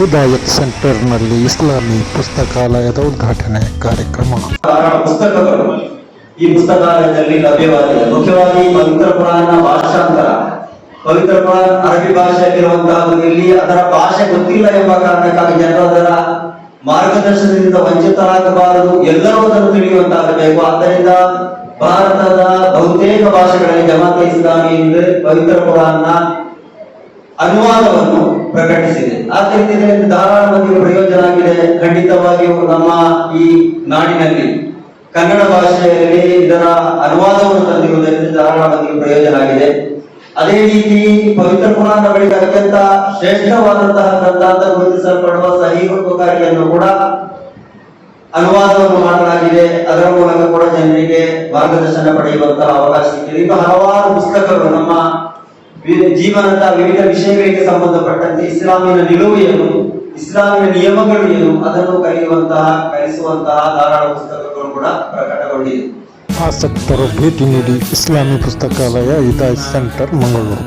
ಹಿದಾಯತ್ ಸೆಂಟರ್ನಲ್ಲಿ ಇಸ್ಲಾಮಿ ಪುಸ್ತಕಾಲಯದ ಉದ್ಘಾಟನೆ ಕಾರ್ಯಕ್ರಮ. ಪುಸ್ತಕಗಳು ಈ ಪುಸ್ತಕಾಲಯದಲ್ಲಿ ಲಭ್ಯವಾಗಿದೆ. ಮುಖ್ಯವಾಗಿ ಪವಿತ್ರ ಪುರಾಣ ಭಾಷಾಂತರ, ಪವಿತ್ರ ಪುರಾಣ ಅರಬಿ ಭಾಷೆಯಲ್ಲಿರುವಂತಹ ಇಲ್ಲಿ ಅದರ ಭಾಷೆ ಗೊತ್ತಿಲ್ಲ ಎಂಬ ಕಾರಣಕ್ಕಾಗಿ ಜನರು ಅದರ ಮಾರ್ಗದರ್ಶನದಿಂದ ವಂಚಿತರಾಗಬಾರದು, ಎಲ್ಲರೂ ಅದನ್ನು ತಿಳಿಯುವಂತಾಗಬೇಕು. ಆದ್ದರಿಂದ ಭಾರತದ ಬಹುತೇಕ ಭಾಷೆಗಳಲ್ಲಿ ಜಮಾತೆ ಇಸ್ಲಾಮಿ ಎಂದು ಪವಿತ್ರ ಪುರಾಣ ಅನುವಾದವನ್ನು ಪ್ರಕಟಿಸಿದೆ. ಆದ್ದರಿಂದ ಇದರಿಂದ ಧಾರಾಳ ಮಂದಿಗೆ ಪ್ರಯೋಜನ ಆಗಿದೆ. ಖಂಡಿತವಾಗಿಯೂ ನಮ್ಮ ಈ ನಾಡಿನಲ್ಲಿ ಕನ್ನಡ ಭಾಷೆಯಲ್ಲಿ ಇದರ ಅನುವಾದವನ್ನು ತಂದಿರುವುದರಿಂದ ಧಾರಾಳ ಮಂದಿಗೆ ಪ್ರಯೋಜನ ಆಗಿದೆ. ಅದೇ ರೀತಿ ಪವಿತ್ರ ಪುರಾಣ ಬಳಿಕ ಅತ್ಯಂತ ಶ್ರೇಷ್ಠವಾದಂತಹ ಗ್ರಂಥ ಅಂತ ಗುರುತಿಸಲ್ಪಡುವ ಸಹೀಹುಲ್ ಬುಖಾರಿಯನ್ನು ಕೂಡ ಅನುವಾದವನ್ನು ಮಾಡಲಾಗಿದೆ. ಅದರ ಮೂಲಕ ಕೂಡ ಜನರಿಗೆ ಮಾರ್ಗದರ್ಶನ ಪಡೆಯುವಂತಹ ಅವಕಾಶ ಸಿಕ್ಕಿದೆ. ಇನ್ನು ಹಲವಾರು ಪುಸ್ತಕಗಳು ನಮ್ಮ ಜೀವನದ ವಿವಿಧ ವಿಷಯಗಳಿಗೆ ಸಂಬಂಧಪಟ್ಟಂತೆ ಇಸ್ಲಾಮಿನ ನಿಲುವು ಏನು, ಇಸ್ಲಾಮಿನ ನಿಯಮಗಳು ಏನು ಅದನ್ನು ಕಲಿಸುವಂತಹ ಧಾರಾಳ ಪುಸ್ತಕಗಳು ಕೂಡ ಪ್ರಕಟಗೊಂಡಿದೆ. ಆಸಕ್ತರು ಭೇಟಿ ನೀಡಿ. ಇಸ್ಲಾಮಿ ಪುಸ್ತಕಾಲಯ, ಹಿದಾಯತ್ ಸೆಂಟರ್, ಮಂಗಳೂರು.